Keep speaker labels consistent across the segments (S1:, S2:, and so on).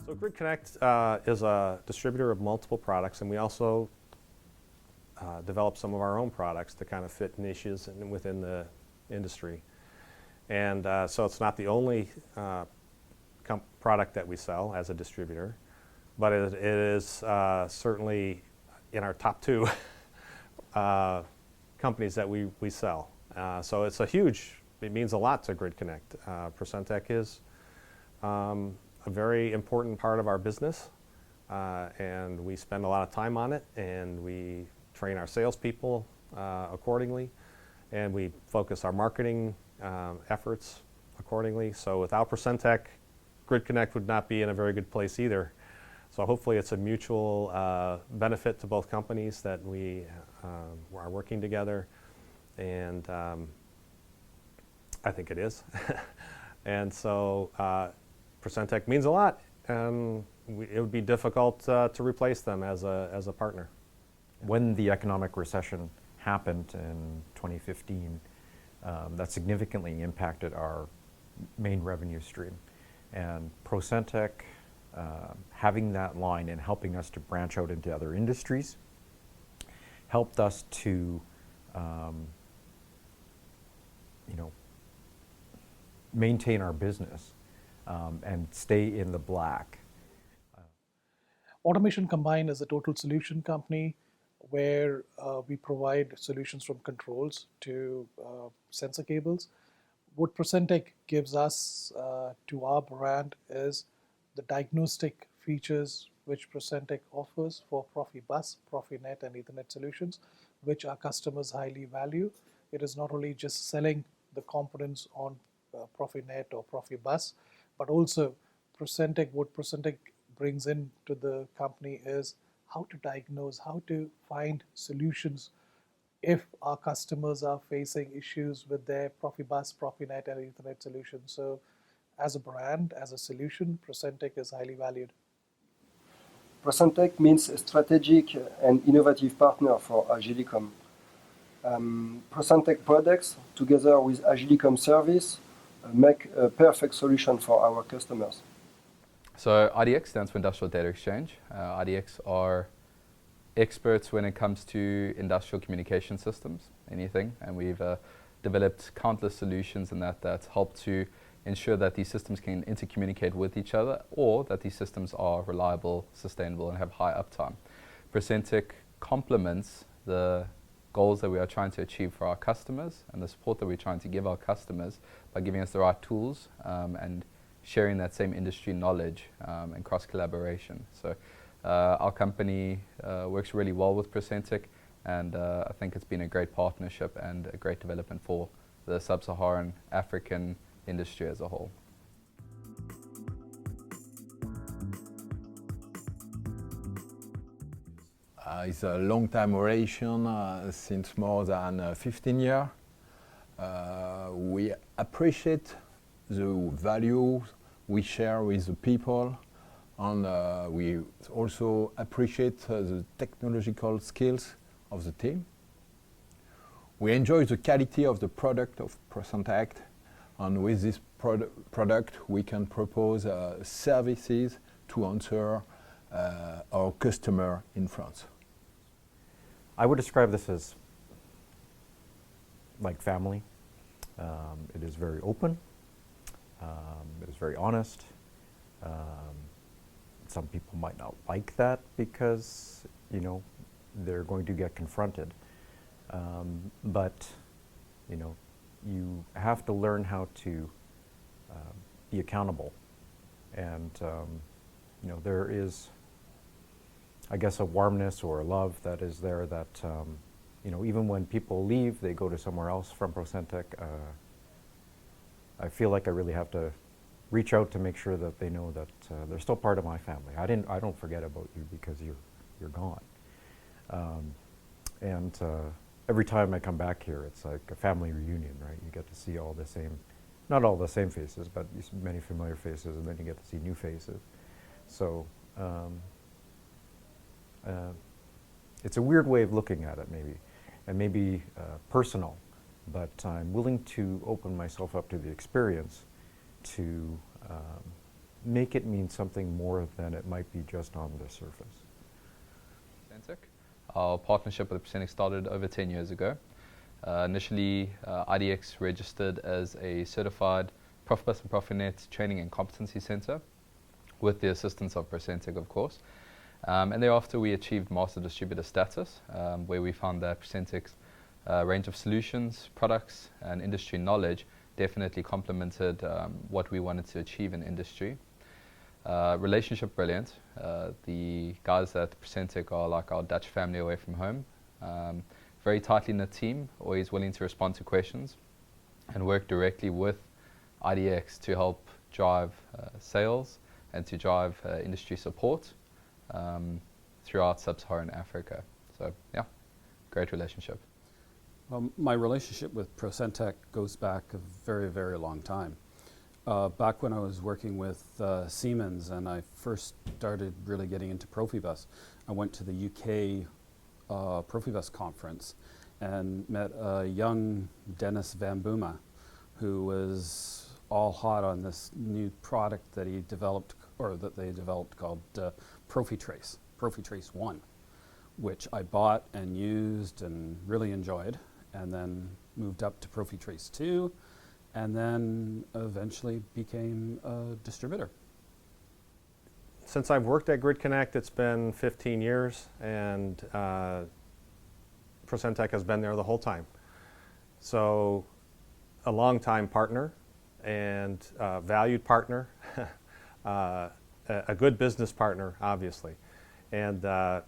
S1: So Grid Connect is a distributor of multiple products, and we also develop some of our own products to kind of fit niches within the industry. And so it's not the only product that we sell as a distributor, but it is certainly in our top two companies that we sell. So it's it means a lot to Grid Connect. PROCENTEC is a very important part of our business, and we spend a lot of time on it, and we train our salespeople accordingly, and we focus our marketing efforts accordingly. So without PROCENTEC, Grid Connect would not be in a very good place either. So hopefully it's a mutual benefit to both companies that we are working together, and I think it is. And so PROCENTEC means a lot, and it would be difficult to replace them as a partner.
S2: When the economic recession happened in 2015, that significantly impacted our main revenue stream. And PROCENTEC, having that line and helping us to branch out into other industries, helped us to, maintain our business and stay in the black.
S3: Automation Combined is a total solution company where we provide solutions from controls to sensor cables. What PROCENTEC gives us to our brand is the diagnostic features which PROCENTEC offers for Profibus, Profinet, and Ethernet solutions, which our customers highly value. It is not only just selling the components on Profinet or Profibus, but also what PROCENTEC brings into the company is how to diagnose, how to find solutions if our customers are facing issues with their Profibus, Profinet, and Ethernet solutions. So as a brand, as a solution, PROCENTEC is highly valued.
S4: PROCENTEC means a strategic and innovative partner for Agilicom. PROCENTEC products, together with Agilicom service, make a perfect solution for our customers.
S5: So IDX stands for Industrial Data Exchange. IDX are experts when it comes to industrial communication systems, anything, and we've developed countless solutions in that help to ensure that these systems can intercommunicate with each other, or that these systems are reliable, sustainable, and have high uptime. PROCENTEC complements the goals that we are trying to achieve for our customers and the support that we're trying to give our customers by giving us the right tools and sharing that same industry knowledge and cross-collaboration. So our company works really well with PROCENTEC, and I think it's been a great partnership and a great development for the sub-Saharan African industry as a whole.
S6: It's a long-time relation, since more than 15 years. We appreciate the value we share with the people, and we also appreciate the technological skills of the team. We enjoy the quality of the product of PROCENTEC, and with this product we can propose services to answer our customer in France.
S2: I would describe this as like family. It is very open. It is very honest. Some people might not like that because, they're going to get confronted. But, you have to learn how to be accountable. And, there is, I guess, a warmness or a love that is there that, even when people leave, they go to somewhere else from PROCENTEC. I feel like I really have to reach out to make sure that they know that they're still part of my family. I don't forget about you because you're gone. And every time I come back here, it's like a family reunion, right? You get to see all the same, not all the same faces, but many familiar faces, and then you get to see new faces. So it's a weird way of looking at it, maybe, and maybe personal, but I'm willing to open myself up to the experience to make it mean something more than it might be just on the surface.
S5: PROCENTEC. Our partnership with PROCENTEC started over 10 years ago. Initially, IDX registered as a certified Profibus and Profinet training and competency center with the assistance of PROCENTEC, of course. And thereafter, we achieved master distributor status, where we found that PROCENTEC's range of solutions, products, and industry knowledge definitely complemented what we wanted to achieve in industry. Relationship brilliant. The guys at PROCENTEC are like our Dutch family away from home. Very tightly knit team, always willing to respond to questions and work directly with IDX to help drive sales and to drive industry support throughout sub-Saharan Africa. So yeah, great relationship.
S7: My relationship with PROCENTEC goes back a very, very long time. Back when I was working with Siemens and I first started really getting into Profibus, I went to the UK Profibus conference and met a young Dennis Van Booma who was all hot on this new product that he developed, or that they developed, called Profitrace 1, which I bought and used and really enjoyed, and then moved up to Profitrace 2, and then eventually became a distributor.
S1: Since I've worked at Grid Connect, it's been 15 years, and PROCENTEC has been there the whole time. So a long-time partner and valued partner, a good business partner, obviously, and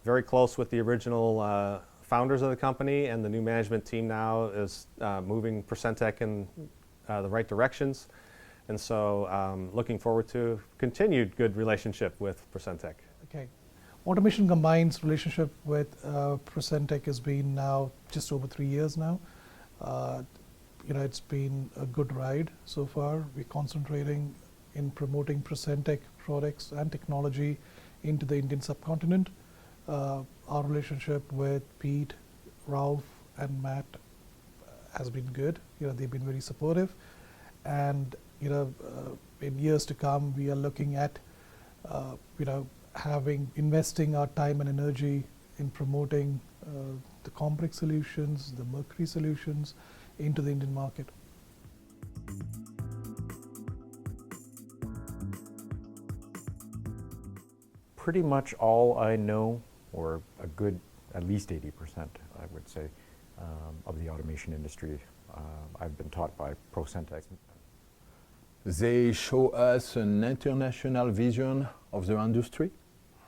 S1: very close with the original founders of the company, and the new management team now is moving PROCENTEC in the right directions. And so looking forward to continued good relationship with PROCENTEC.
S3: Okay. Automation Combined's relationship with PROCENTEC has been now just over 3 years now. It's been a good ride so far. We're concentrating in promoting PROCENTEC products and technology into the Indian subcontinent. Our relationship with Pete, Ralph, and Matt has been good. They've been very supportive, and in years to come, we are looking at investing our time and energy in promoting the complex solutions, the Mercury solutions into the Indian market.
S2: Pretty much all I know, or a good at least 80%, I would say, of the automation industry, I've been taught by PROCENTEC.
S6: They show us an international vision of the industry.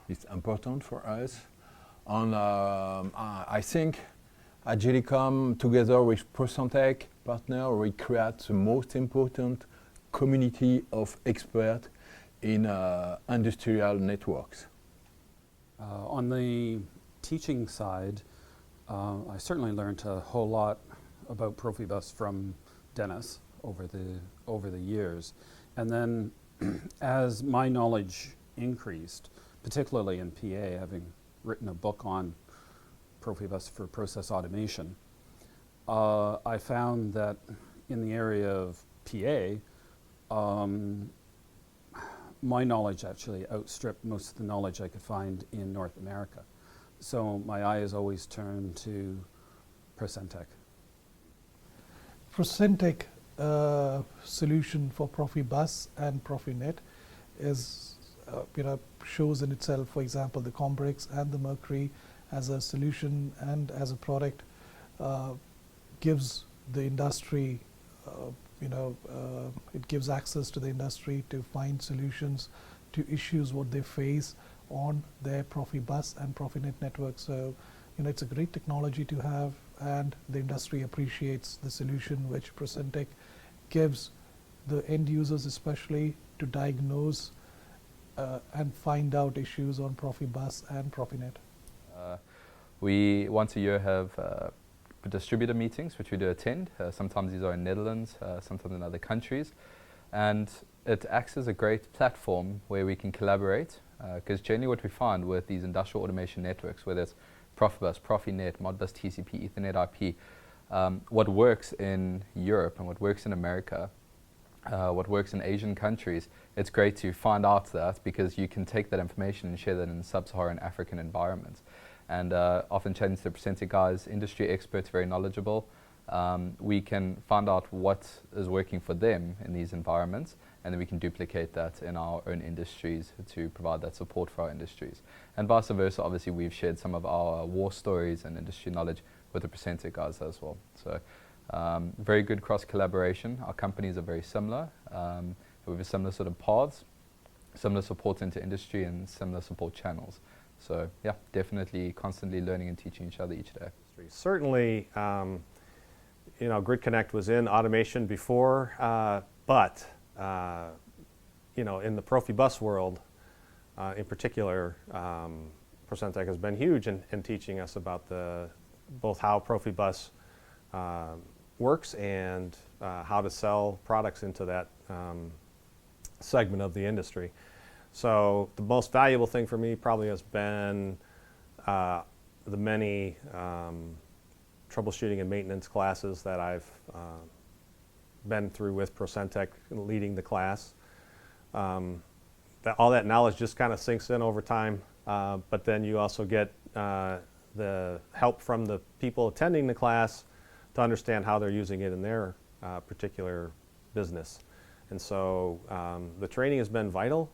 S6: It's important for us. And I think at JD together with PROCENTEC partner, we create the most important community of experts in industrial networks.
S7: On the teaching side, I certainly learned a whole lot about Profibus from Dennis over the years. And then as my knowledge increased, particularly in PA, having written a book on Profibus for process automation, I found that in the area of PA, my knowledge actually outstripped most of the knowledge I could find in North America. So my eye is always turned to PROCENTEC.
S3: PROCENTEC solution for Profibus and Profinet is, shows in itself, for example, the Combrix and the Mercury as a solution and as a product, gives the industry, it gives access to the industry to find solutions to issues what they face on their Profibus and Profinet network. So, it's a great technology to have, and the industry appreciates the solution which PROCENTEC gives the end users, especially to diagnose and find out issues on Profibus and Profinet.
S5: We once a year have distributor meetings, which we do attend. Sometimes these are in Netherlands, sometimes in other countries. And it acts as a great platform where we can collaborate, because generally what we find with these industrial automation networks, whether it's Profibus, Profinet, Modbus TCP, Ethernet IP, what works in Europe and what works in America what works in Asian countries, it's great to find out that, because you can take that information and share that in sub-Saharan African environments. And often chatting to the PROCENTEC guys, industry experts, very knowledgeable, we can find out what is working for them in these environments, and then we can duplicate that in our own industries to provide that support for our industries. And vice versa, obviously we've shared some of our war stories and industry knowledge with the PROCENTEC guys as well. So very good cross collaboration. Our companies are very similar. We have similar sort of paths, similar support into industry, and similar support channels. So yeah, definitely constantly learning and teaching each other each day.
S1: Certainly, you know, Grid Connect was in automation before, but you know, in the Profibus world, in particular, PROCENTEC has been huge in teaching us about both how Profibus works and how to sell products into that segment of the industry. So the most valuable thing for me probably has been the many troubleshooting and maintenance classes that I've been through with PROCENTEC, leading the class. All that knowledge just kind of sinks in over time, but then you also get the help from the people attending the class to understand how they're using it in their particular business. And so the training has been vital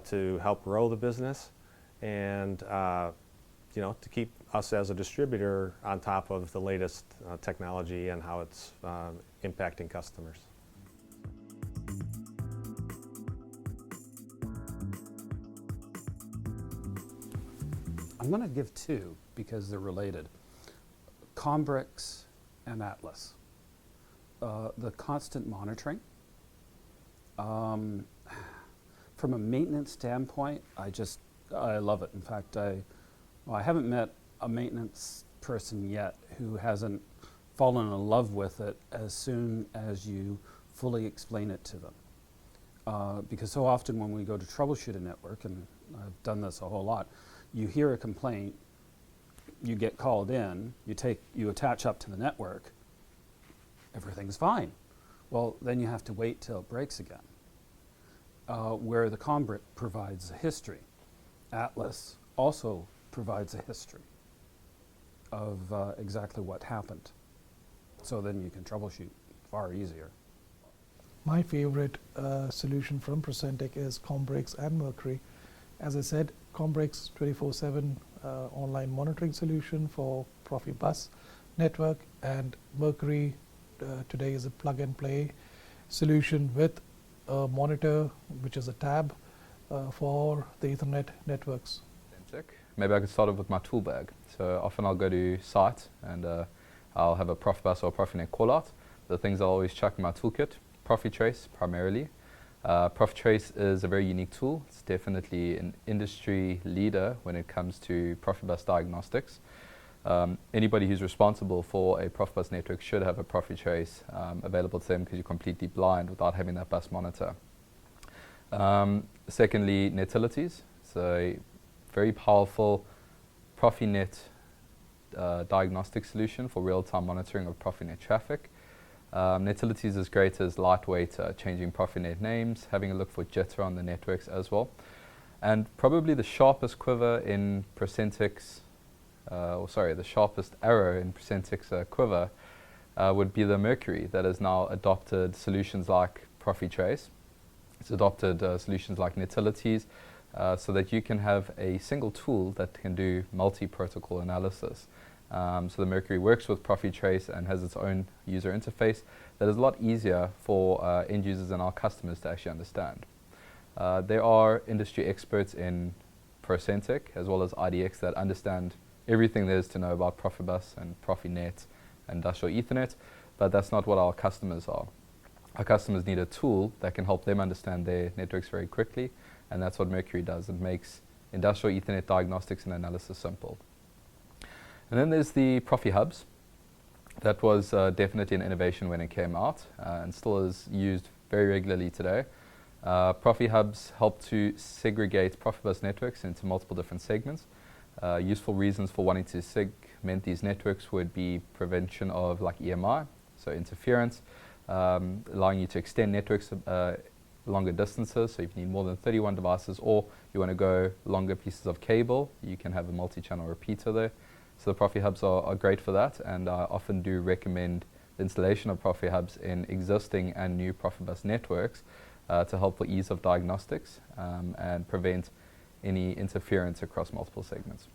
S1: to help grow the business and you know, to keep us as a distributor on top of the latest technology and how it's impacting customers.
S7: I'm going to give two because they're related. Combrix and Atlas. The constant monitoring. From a maintenance standpoint, I love it. In fact, I haven't met a maintenance person yet who hasn't fallen in love with it as soon as you fully explain it to them. Because so often when we go to troubleshoot a network, and I've done this a whole lot, you hear a complaint, you get called in, you attach up to the network, everything's fine. Well, then you have to wait till it breaks again. Where the Combrix provides a history. Atlas also provides a history of exactly what happened. So then you can troubleshoot far easier.
S3: My favorite solution from PROCENTEC is Combrix and Mercury. As I said, Combrix 24/7 online monitoring solution for Profibus network, and Mercury today is a plug-and-play solution with a monitor, which is a tab for the Ethernet networks.
S5: Maybe I could start off with my tool bag. So often I'll go to site and I'll have a Profibus or Profinet call out. The things I'll always chuck in my toolkit, Profitrace primarily. Profitrace is a very unique tool. It's definitely an industry leader when it comes to Profibus diagnostics. Anybody who's responsible for a Profibus network should have a Profitrace available to them, because you're completely blind without having that bus monitor. Secondly, Netilities. So very powerful Profinet diagnostic solution for real-time monitoring of Profinet traffic. Netilities is great as lightweight changing Profinet names, having a look for jitter on the networks as well. And probably the sharpest quiver in PROCENTEC's the sharpest arrow in PROCENTEC's quiver would be the Mercury, that has now adopted solutions like Profitrace. It's adopted solutions like Netilities, so that you can have a single tool that can do multi-protocol analysis. So the Mercury works with Profitrace and has its own user interface that is a lot easier for end users and our customers to actually understand. There are industry experts in PROCENTEC as well as IDX that understand everything there is to know about Profibus and Profinet and Industrial Ethernet, but that's not what our customers are. Our customers need a tool that can help them understand their networks very quickly, and that's what Mercury does. It makes Industrial Ethernet diagnostics and analysis simple. And then there's the Profi Hubs. That was definitely an innovation when it came out, and still is used very regularly today. Profi Hubs help to segregate Profibus networks into multiple different segments. Useful reasons for wanting to segment these networks would be prevention of like EMI, so interference, allowing you to extend networks longer distances. So if you need more than 31 devices, or you want to go longer pieces of cable, you can have a multi-channel repeater there. So the Profi hubs are great for that, and I often do recommend the installation of Profi hubs in existing and new Profibus networks to help for ease of diagnostics and prevent any interference across multiple segments.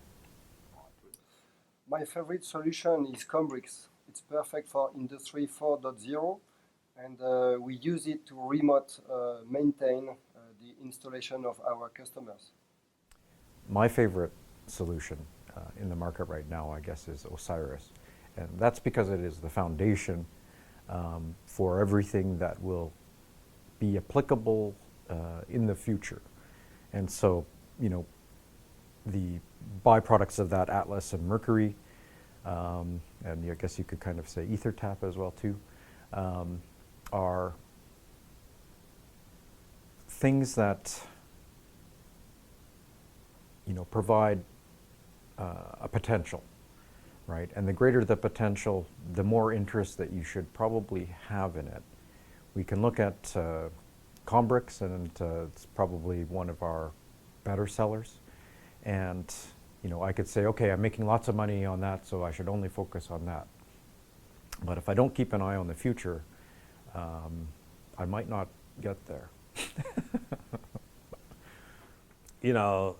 S4: My favorite solution is Combrix. It's perfect for Industry 4.0, and we use it to remote maintain the installation of our customers.
S2: My favorite solution in the market right now, I guess, is Osiris. And that's because it is the foundation for everything that will be applicable in the future. And so, you know, the byproducts of that, Atlas and Mercury, and I guess you could kind of say EtherTap as well too, are things that, you know, provide a potential, right? And the greater the potential, the more interest that you should probably have in it. We can look at Combrix, and it's probably one of our better sellers. And you know, I could say, okay, I'm making lots of money on that, so I should only focus on that. But if I don't keep an eye on the future, I might not get there.
S1: You know,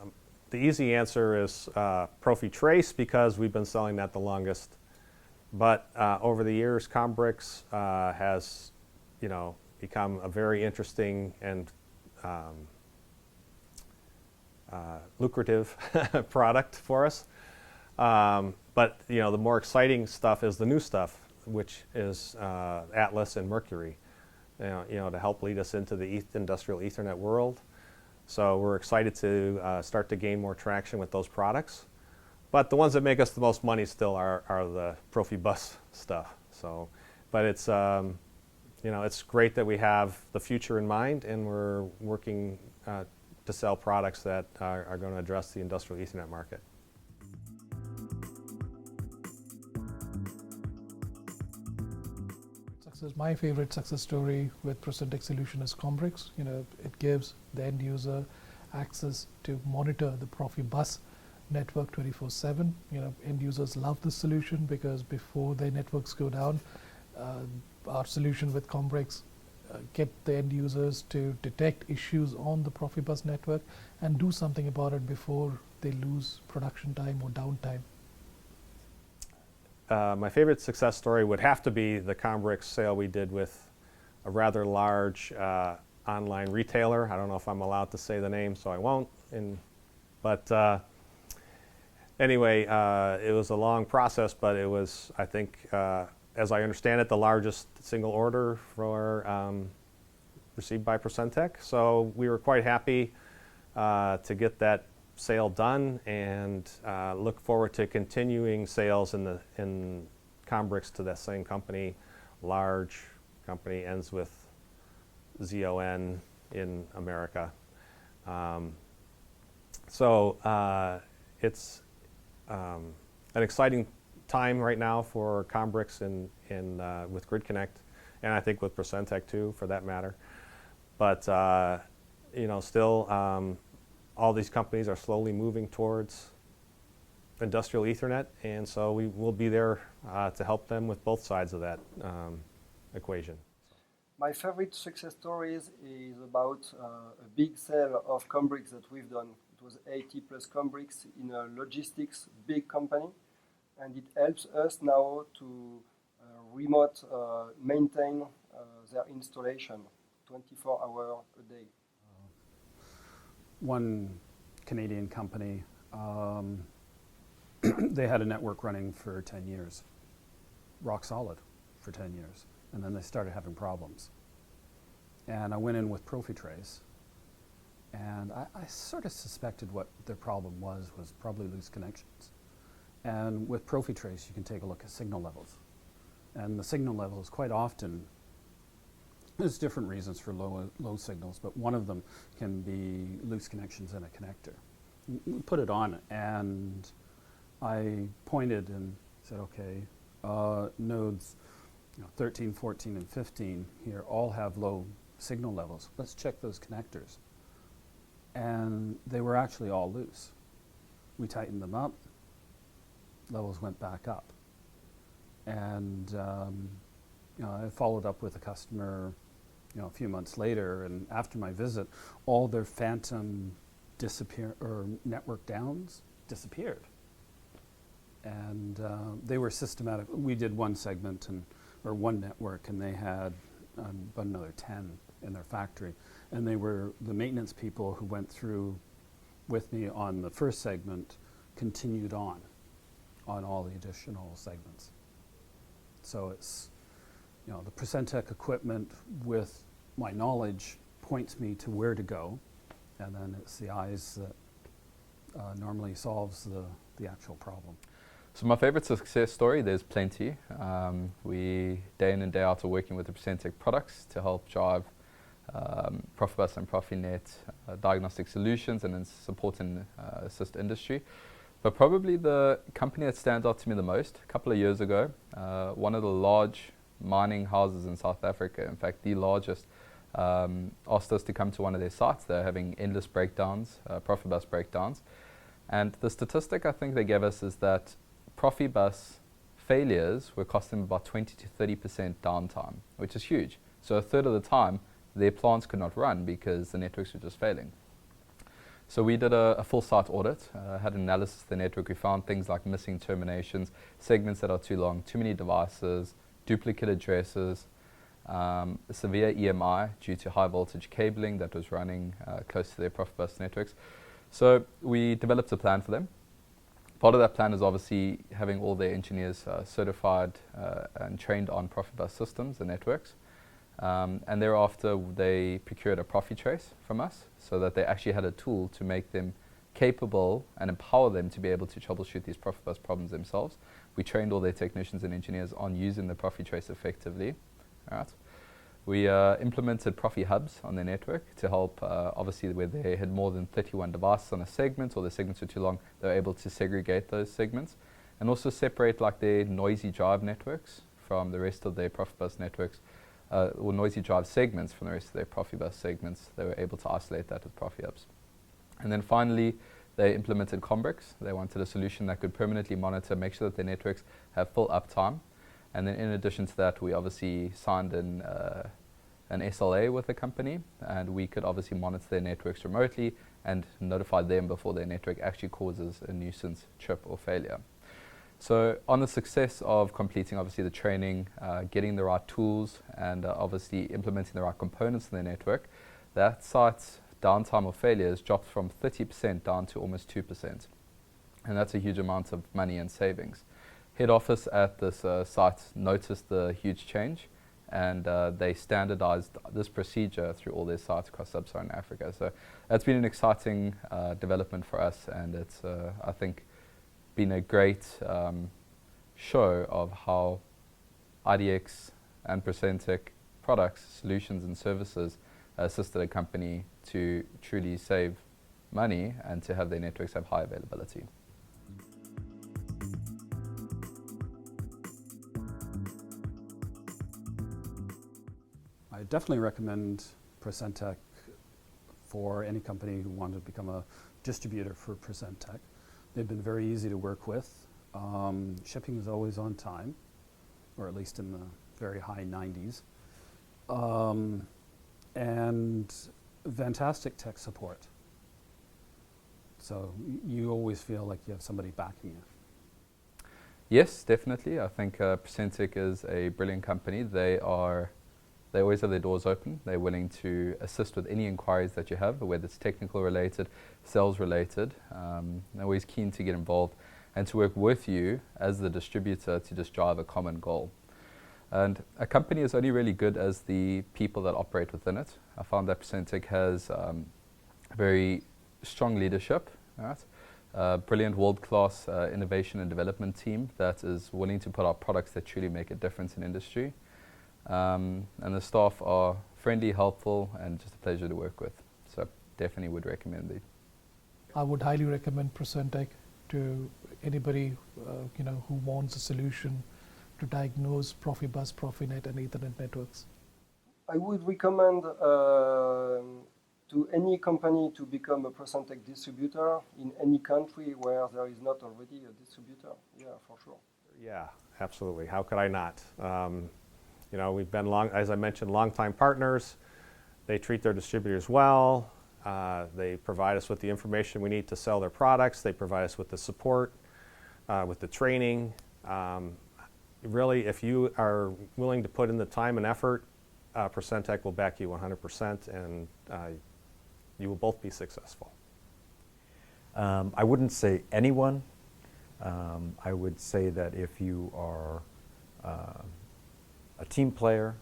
S1: the easy answer is Profi Trace, because we've been selling that the longest. But over the years, Combrix has, you know, become a very interesting and lucrative product for us. But you know, the more exciting stuff is the new stuff, which is Atlas and Mercury. You know, to help lead us into the industrial Ethernet world. So we're excited to start to gain more traction with those products. But the ones that make us the most money still are the Profibus stuff. So, but it's you know, it's great that we have the future in mind, and we're working to sell products that are going to address the industrial Ethernet market.
S3: My favorite success story with PROCENTEC solution is Combrix. You know, it gives the end user access to monitor the Profibus network 24/7. You know, end users love this solution because before their networks go down, our solution with Combrix get the end users to detect issues on the Profibus network and do something about it before they lose production time or downtime.
S1: My favorite success story would have to be the Combrix sale we did with a rather large online retailer. I don't know if I'm allowed to say the name, so I won't. But anyway, it was a long process, but it was, I think, as I understand it, the largest single order received by PROCENTEC. So we were quite happy to get that sale done, and look forward to continuing sales in Combrix to that same company. Large company, ends with ZON in America. So it's an exciting time right now for Combrix with Grid Connect, and I think with PROCENTEC too, for that matter. But you know, still, all these companies are slowly moving towards industrial Ethernet, and so we will be there to help them with both sides of that equation.
S4: My favorite success stories is about a big sale of Combrix that we've done. It was 80 plus Combrix in a logistics big company, and it helps us now to remote maintain their installation 24 hours a day.
S7: One Canadian company, they had a network running for 10 years, rock solid for 10 years, and then they started having problems. And I went in with Profi Trace, and I sort of suspected what their problem was probably loose connections. And with Profi Trace, you can take a look at signal levels. And the signal levels quite often, there's different reasons for low signals, but one of them can be loose connections in a connector. We put it on, and I pointed and said, okay, nodes 13, 14, and 15 here all have low signal levels. Let's check those connectors. And they were actually all loose. We tightened them up, levels went back up. And I followed up with a customer a few months later, and after my visit, all their phantom network downs disappeared. And they were systematic. We did one segment or one network, and they had about another 10 in their factory. And they were the maintenance people who went through with me on the first segment, continued on all the additional segments. So it's, the PROCENTEC equipment with my knowledge points me to where to go, and then it's the eyes that normally solves the actual problem.
S5: So my favorite success story, there's plenty. We day in and day out are working with the PROCENTEC products to help drive Profibus and Profinet diagnostic solutions and then support and assist industry. But probably the company that stands out to me the most, a couple of years ago, one of the large mining houses in South Africa, in fact the largest, asked us to come to one of their sites. They're having endless breakdowns, Profibus breakdowns. And the statistic I think they gave us is that Profibus failures were costing them about 20 to 30% downtime, which is huge. So a third of the time, their plants could not run because the networks were just failing. So we did a full site audit, had an analysis of the network. We found things like missing terminations, segments that are too long, too many devices, duplicate addresses, severe EMI due to high voltage cabling that was running close to their Profibus networks. So we developed a plan for them. Part of that plan is obviously having all their engineers certified and trained on Profibus systems and networks. And thereafter, they procured a ProfiTrace from us so that they actually had a tool to make them capable and empower them to be able to troubleshoot these Profibus problems themselves. We trained all their technicians and engineers on using the ProfiTrace effectively. All right. We implemented Profi hubs on their network to help, obviously, where they had more than 31 devices on a segment or the segments were too long, they were able to segregate those segments and also separate like their noisy drive networks from the rest of their Profibus networks, or noisy drive segments from the rest of their Profibus segments. They were able to isolate that with Profi hubs. And then finally, they implemented Combrix. They wanted a solution that could permanently monitor, make sure that their networks have full uptime. And then in addition to that, we obviously signed an SLA with the company, and we could obviously monitor their networks remotely and notify them before their network actually causes a nuisance trip or failure. So on the success of completing obviously the training, getting the right tools, and obviously implementing the right components in their network, that site's downtime or failures dropped from 30% down to almost 2%. And that's a huge amount of money and savings. Head office at this site noticed the huge change, and they standardized this procedure through all their sites across sub-Saharan Africa. So that's been an exciting development for us, and it's, I think, been a great show of how IDX and PROCENTEC products, solutions and services assisted a company to truly save money and to have their networks have high availability.
S7: I definitely recommend PROCENTEC for any company who wanted to become a distributor for PROCENTEC. They've been very easy to work with. Shipping is always on time, or at least in the very high 90s. And fantastic tech support. So you always feel like you have somebody backing you.
S5: Yes, definitely. I think PROCENTEC is a brilliant company. They always have their doors open. They're willing to assist with any inquiries that you have, whether it's technical related, sales related. They're always keen to get involved and to work with you as the distributor to just drive a common goal. And a company is only really good as the people that operate within it. I found that PROCENTEC has very strong leadership, right? Brilliant world-class innovation and development team that is willing to put out products that truly make a difference in industry. And the staff are friendly, helpful, and just a pleasure to work with. So definitely would recommend it.
S3: I would highly recommend PROCENTEC to anybody who wants a solution to diagnose Profibus, Profinet, and Ethernet networks?
S4: I would recommend to any company to become a PROCENTEC distributor in any country where there is not already a distributor. Yeah, for sure.
S1: Yeah, absolutely. How could I not? You know, we've been as I mentioned, longtime partners. They treat their distributors well. They provide us with the information we need to sell their products. They provide us with the support, with the training. Really, if you are willing to put in the time and effort, PROCENTEC will back you 100%, and you will both be successful.
S2: I wouldn't say anyone. I would say that if you are a team player,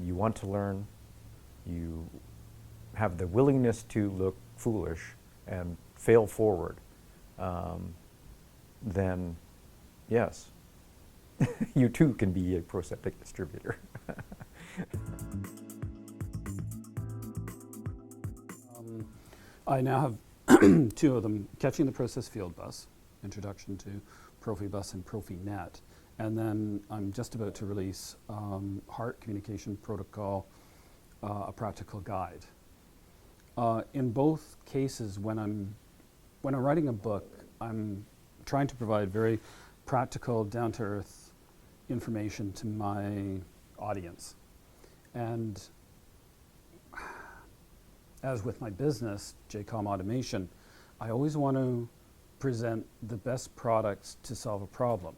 S2: you want to learn, you have the willingness to look foolish and fail forward, then yes, you too can be a PROCENTEC distributor.
S7: I now have two of them, Catching the Process Field Bus, Introduction to Profibus and Profinet, and then I'm just about to release HART Communication Protocol, a practical guide. In both cases, when I'm writing a book, I'm trying to provide very practical, down-to-earth information to my audience. And as with my business, JCOM Automation, I always want to present the best products to solve a problem.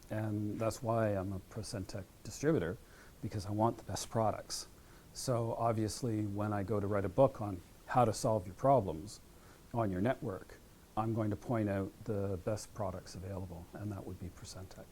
S7: And that's why I'm a PROCENTEC distributor, because I want the best products. So obviously, when I go to write a book on how to solve your problems on your network, I'm going to point out the best products available, and that would be PROCENTEC.